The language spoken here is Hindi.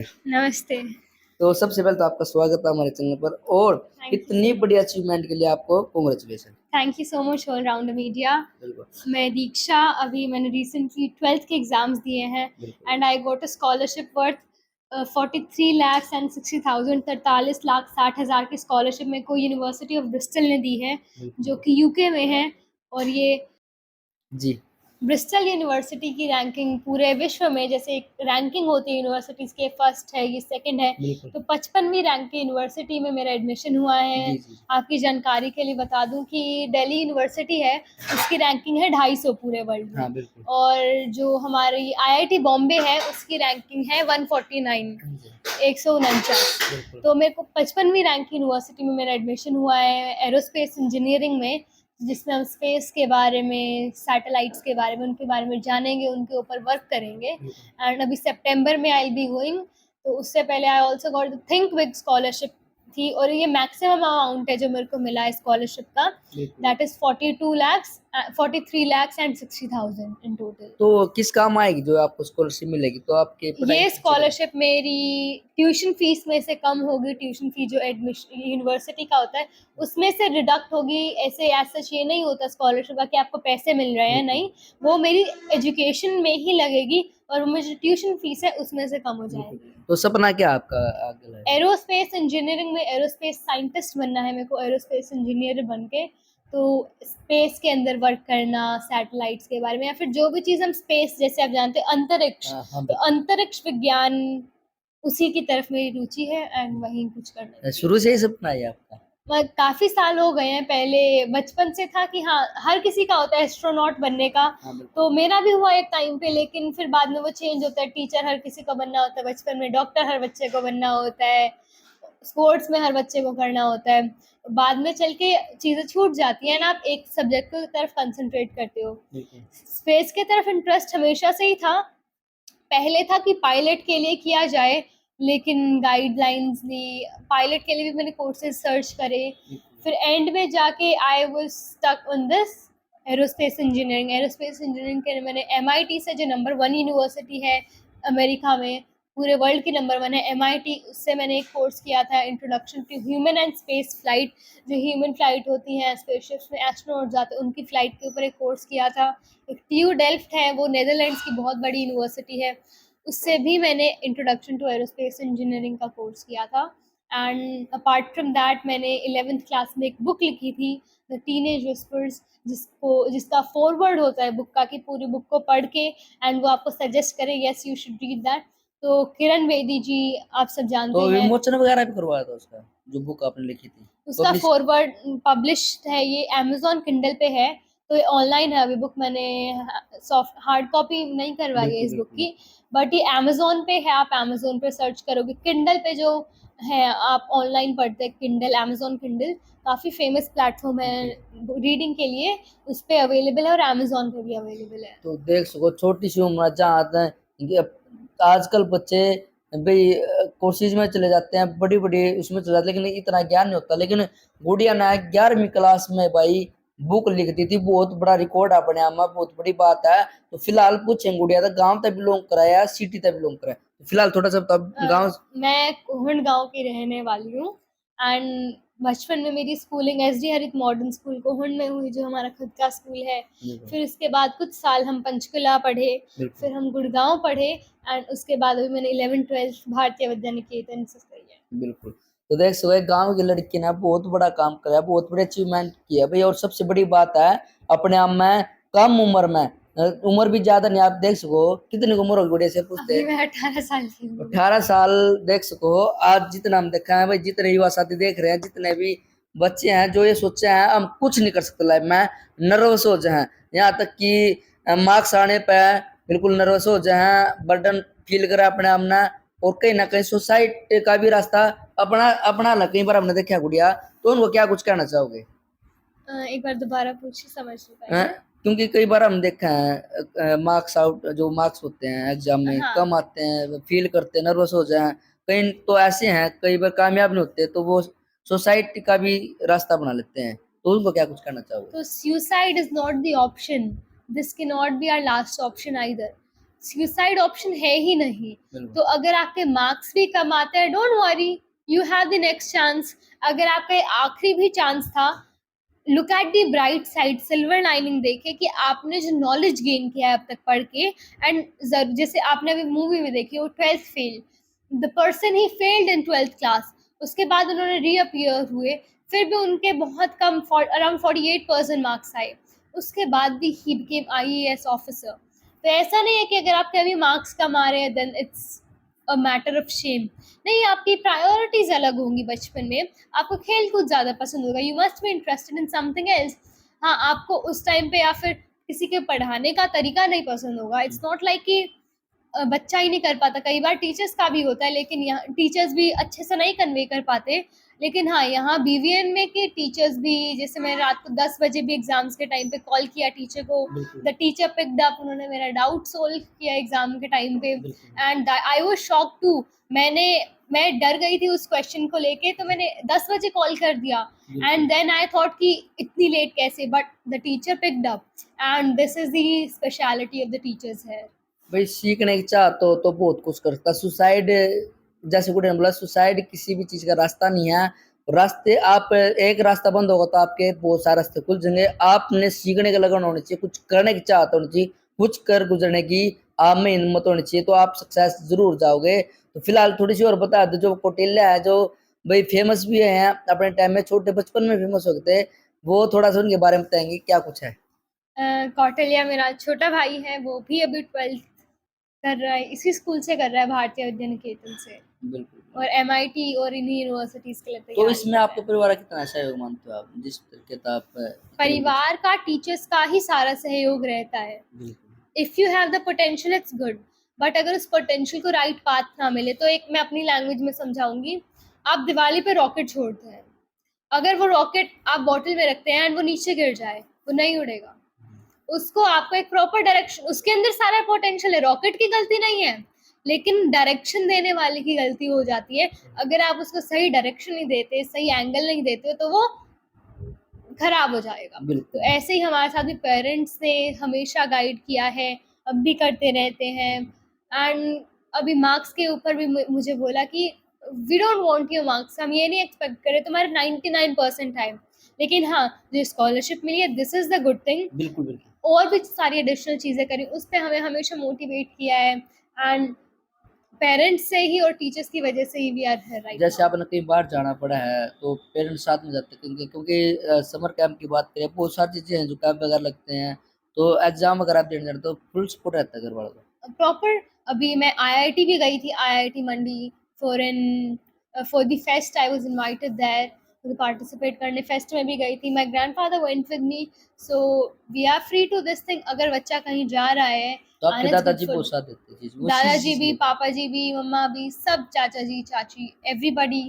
नमस्ते। तो सबसे पहले तो आपका स्वागत है हमारे चैनल पर और थैंक यू इतनी बड़ी अचीवमेंट के लिए आपको congratulation. Thank you so much all round media. बिल्कुल मैं दीक्षा, अभी मैंने रिसेंटली 12th के एग्ज़ाम्स दिए हैं बिल्कुल। And I got a scholarship worth 43 lakh and 60,000 43 lakh 60,000 की स्कॉलरशिप मेरे को यूनिवर्सिटी ऑफ ब्रिस्टल ने दी है, जो कि यूके में है। और ये जी ब्रिस्टल यूनिवर्सिटी की रैंकिंग पूरे विश्व में, जैसे एक रैंकिंग होती है यूनिवर्सिटीज़ के, फर्स्ट है, ये सेकंड है, बिल्कुल। तो 55वीं रैंक की यूनिवर्सिटी में मेरा एडमिशन हुआ है। जी। आपकी जानकारी के लिए बता दूं कि दिल्ली यूनिवर्सिटी है, उसकी रैंकिंग है 250 पूरे वर्ल्ड में। हाँ बिल्कुल। और जो हमारी आईआईटी बॉम्बे है, उसकी रैंकिंग है 149, जी 149। बिल्कुल। तो मेरे को 55वीं रैंक की यूनिवर्सिटी में मेरा एडमिशन हुआ है एरोस्पेस इंजीनियरिंग में, जिसमें हम स्पेस के बारे में, सैटेलाइट्स के बारे में, उनके बारे में जानेंगे, उनके ऊपर वर्क करेंगे। एंड अभी सितंबर में आई बी गोइंग, तो उससे पहले I also got the think big scholarship थी, और ये मैक्सिमम अमाउंट है जो मेरे को मिला है स्कॉलरशिप का, that is 43 lakhs and 60,000 in total. तो किस काम आएगी जो आपको स्कॉलरशिप मिलेगी तो आपके पढ़ाई ये के पीछे स्कॉलरशिप मेरी ट्यूशन फीस में से कम होगी। ट्यूशन फी जो एडमिशन यूनिवर्सिटी का होता है उसमें से डिडक्ट होगी। ऐसे एज सच ये नहीं होता स्कॉलरशिप का कि आपको पैसे मिल रहे हैं, नहीं, वो मेरी एजुकेशन में ही लगेगी और मुझे ट्यूशन फीस है उसमें से कम हो जाएगी। तो सपना क्या आपका आगे है? एरोस्पेस इंजीनियरिंग में एरोस्पेस साइंटिस्ट बनना है मेरे को, एरोस्पेस इंजीनियर बन के। तो स्पेस के अंदर वर्क करना, सैटेलाइट्स के बारे में, या फिर जो भी चीज़ हम स्पेस, जैसे आप जानते हैं अंतरिक्ष, हाँ तो अंतरिक्ष विज्ञान, उसी की तरफ मेरी रुचि है एंड वहीं कुछ करने की। शुरू से ही सपना है आपका? काफ़ी साल हो गए हैं, पहले बचपन से था कि हाँ, हर किसी का होता है एस्ट्रोनॉट बनने का। हाँ बिल्कुल। तो मेरा भी हुआ एक टाइम पे, लेकिन फिर बाद में वो चेंज होता है। टीचर हर किसी को बनना होता है बचपन में, डॉक्टर हर बच्चे को बनना होता है, स्पोर्ट्स में हर बच्चे को करना होता है। बाद में चल के चीज़ें छूट जाती हैं ना, आप एक सब्जेक्ट की तरफ कंसंट्रेट करते हो। स्पेस की तरफ इंटरेस्ट हमेशा से ही था। पहले था कि पायलट के लिए किया जाए, लेकिन गाइडलाइंस ली, पायलट के लिए भी मैंने कोर्सेज सर्च करे। फिर एंड में जाके I was stuck on this aerospace engineering. Aerospace engineering के मैंने एमआईटी से, जो नंबर 1 यूनिवर्सिटी है अमेरिका में, पूरे वर्ल्ड की नंबर 1 है एमआईटी, उससे मैंने एक कोर्स किया था introduction to human and space flight. जो ह्यूमन फ्लाइट होती हैं, स्पेसशिप्स में एस्ट्रोनॉट जाते हैं, उनकी फ़्लाइट के ऊपर एक कोर्स किया था। एक TU डेल्फ्ट है, वो नेदरलैंड्स की बहुत बड़ी यूनिवर्सिटी है, उससे भी मैंने इंट्रोडक्शन टू एरोस्पेस इंजीनियरिंग का कोर्स किया था। एंड अपार्ट फ्रॉम दैट मैंने 11th क्लास में एक बुक लिखी थी, द टीनेज विस्पर्स, जिसका फॉरवर्ड होता है बुक का, कि पूरी बुक को पढ़ के एंड वो आपको सजेस्ट करे, yes you should read that. तो किरण बेदी जी, आप सब जानते तो हैं, विमोचन वगैरह भी करवाया था उसका जो बुक आपने लिखी थी? उसका पब्लिश? फॉरवर्ड पब्लिश्ड है, ये अमेज़न किंडल पे है, तो ये ऑनलाइन है अभी बुक। मैंने सॉफ्ट हार्ड कॉपी नहीं करवाई है बिल्कुल इस बुक बिल्कुल। की, बट ये अमेज़न पे है, आप अमेज़न पे सर्च करोगे। किंडल पे जो है, आप ऑनलाइन पढ़ते हैं किंडल, अमेज़न किंडल काफ़ी फेमस प्लेटफॉर्म है रीडिंग के लिए, उस पे अवेलेबल है और अमेज़न पे भी अवेलेबल है। तो देख सको छोटी सी उम्र जहाँ आते हैं कि आजकल बच्चे भाई कोर्सेज में चले जाते हैं, बड़ी बड़ी उसमें चले जाते हैं, लेकिन इतना ज्ञान नहीं होता। लेकिन गुड़िया ने 11वीं क्लास में भाई बुक लिख दी थी, बहुत बड़ा रिकॉर्ड अपने आप में, बहुत बड़ी बात है। तो फिलहाल पूछें गुड़िया तो गांव तक बिलोंग कराया, सिटी तक बिलोंग कराया? तो फिलहाल थोड़ा सा तब गांव। मैं कोहण गांव की रहने वाली हूँ एंड बचपन में मेरी स्कूलिंग SD हरित मॉडर्न स्कूल कोहण में हुई, जो हमारा खुद का स्कूल है। फिर उसके बाद कुछ साल हम पंचकुला पढ़े, फिर हम गुड़गांव पढ़े, एंड उसके बाद अभी मैंने 11th-12th भारतीय विद्या निकेतन से करी है। बिल्कुल। तो देख सो एक गांव की लड़की ने बहुत बड़ा काम करा, बहुत बड़ी अचीवमेंट किया भाई। और सबसे बड़ी बात है अपने आप में कम उम्र में, उम्र भी ज्यादा नहीं, आप देख सको कितनी उम्र होगी गुड़िया से पूछते अभी हैं? मैं 18 साल की हूँ। 18 साल। देख सको आज जितना हम देखा है भाई, जितने युवा साथी देख रहे हैं, जितने भी बच्चे हैं जो ये सोचे हैं हम कुछ नहीं कर सकते लाइफ में, नर्वस हो जाए, यहाँ तक कि मार्क्स आने पे बिल्कुल नर्वस हो जाए, बर्डन फील करे अपने आप में। और कहीं ना कहीं सुसाइड का भी रास्ता अपना अपना ना कहीं पर हमने देखा है गुड़िया। तो उनको क्या कुछ कहना चाहोगे? एक बार दोबारा पूछिए, समझ नहीं पाई हैं? मैं। क्योंकि कई बार हम देखा है मार्क्स आउट, जो मार्क्स होते हैं एग्जाम में हाँ, कम आते हैं, फील करते हैं, नर्वस हो जाए। कई तो ऐसे हैं कई बार कामयाब नहीं होते, तो वो सोसाइटी का भी रास्ता बना लेते हैं। तो उनको क्या कुछ कहना चाहोगे? तो suicide is not the option. This cannot be our last option either. Suicide option है ही नहीं। बिल्कुल। तो अगर आपके मार्क्स भी कम आते हैं, don't worry, you have the next chance. अगर आपका ये आखिरी भी चांस था, look at the bright side, silver lining देखे कि आपने जो नॉलेज गेन किया है अब तक पढ़ के, एंड जैसे आपने अभी मूवी में देखी वो 12th fail, the person he failed in 12th class, उसके बाद उन्होंने रीअपियर हुए, फिर भी उनके बहुत कम अराउंड 48% मार्क्स आए, उसके बाद भी ही बिकेम IAS ऑफिसर। तो ऐसा नहीं है कि अगर आपके अभी मार्क्स कम आ रहे हैं then it's a matter of shame. नहीं, आपकी प्रायोरिटीज अलग होंगी बचपन में, आपको खेल कूद ज़्यादा पसंद होगा, you must be interested in something else. हाँ, आपको उस टाइम पे या फिर किसी के पढ़ाने का तरीका नहीं पसंद होगा, इट्स नॉट लाइक कि बच्चा ही नहीं कर पाता, कई बार टीचर्स का भी होता है, लेकिन यहाँ टिचर्स भी अच्छे से नहीं कन्वे कर पाते। लेकिन हाँ, यहाँ BVN में के टीचर्स भी, जैसे मैं रात को 10 बजे भी एग्जाम्स के टाइम पे कॉल किया टीचर को, बिल्कुल। द टीचर पिक्ड अप, उन्होंने मेरा डाउट सोल्व किया एग्जाम के टाइम पे, बिल्कुल। And I was shock too. मैं डर गई थी उस क्वेश्चन को लेके, तो मैंने 10 बजे कॉल कर दिया, एंड देन आई थॉट कि इतनी लेट कैसे, but the teacher picked up, and this is the speciality of the teachers है। भाई सीखने की चाह तो बहुत कुछ कर सकता। सुसाइड, जैसे गुड ने बोला, सुसाइड किसी भी चीज का रास्ता नहीं है। रास्ते, आप एक रास्ता बंद होगा तो आपके बहुत सारे रास्ते खुल जाएंगे। आपने सीखने का लगन होनी चाहिए, कुछ करने की चाहत होनी चाहिए, कुछ कर गुजरने की आप में हिम्मत होनी चाहिए, तो आप सक्सेस जरूर जाओगे। तो फिलहाल थोड़ी सी और बता दो, जो कौटिल्य है, जो भाई फेमस भी है अपने टाइम में, छोटे बचपन में फेमस हो गए थे, वो थोड़ा सा उनके बारे में बताएंगे क्या कुछ है? कौटिल्य मेरा छोटा भाई है, वो भी अभी 12th कर रहा है, इसी स्कूल से कर रहा है, भारतीय विद्या निकेतन से, बिल्कुल। और MIT और इन्हीं यूनिवर्सिटीज के लिए तो तैयारी इसमें कर रहा आपके है। परिवार का कितना सहयोग मानते हो आप, जिस तरीके का आप परिवार का, टीचर्स का ही सारा सहयोग रहता है। बिल्कुल। If you have the potential it's good, but अगर उस पोटेंशियल को राइट पाथ ना मिले, तो एक मैं अपनी लैंग्वेज में समझाऊंगी, आप दिवाली पे रॉकेट छोड़ते हैं, अगर वो रॉकेट आप बॉटल में रखते हैं एंड वो नीचे गिर जाए, वो नहीं उड़ेगा। उसको आपको एक प्रॉपर डायरेक्शन, उसके अंदर सारा पोटेंशियल है, रॉकेट की गलती नहीं है, लेकिन डायरेक्शन देने वाले की गलती हो जाती है। अगर आप उसको सही डायरेक्शन नहीं देते, सही एंगल नहीं देते, तो वो खराब हो जाएगा। बिल्कुल। तो ऐसे ही हमारे साथ भी पेरेंट्स ने हमेशा गाइड किया है, अब भी करते रहते हैं, एंड अभी मार्क्स के ऊपर भी मुझे बोला कि we don't want your marks, हम ये नहीं एक्सपेक्ट करें तुम्हारे 99% आए, लेकिन हाँ, जो स्कॉलरशिप मिली है this is the good thing. बिल्कुल। बिल्कुल। और भी सारी एडिशनल चीज़ें करी, उस पे हमें हमेशा मोटिवेट किया है, एंड पेरेंट्स से ही और टीचर्स की वजह से ही वी आर हियर राइट जैसे नाउ। आपने कई बार जाना पड़ा है तो पेरेंट्स साथ में जाते हैं, क्योंकि समर कैंप की बात करें, बहुत सारी चीजें हैं जो कैंप वगैरह लगते हैं, तो एग्जाम वगैरह आप देने जाते हो, तो फुल सपोर्ट रहता है घर वालों का? प्रॉपर, अभी मैं IIT भी गई थी, IIT Mandi, for an for the fest I was invited there participate करने, फेस्ट में भी गई थी, my grandfather went with me, so we are free to this thing. अगर बच्चा कहीं जा रहा है तो आपके एंड इट्स गुड दादाजी फॉर, बहुत साथ देते हैं चीज, वो दादाजी चीज भी, पापा जी भी, मम्मा भी, सब, चाचा जी, चाची, एवरीबॉडी।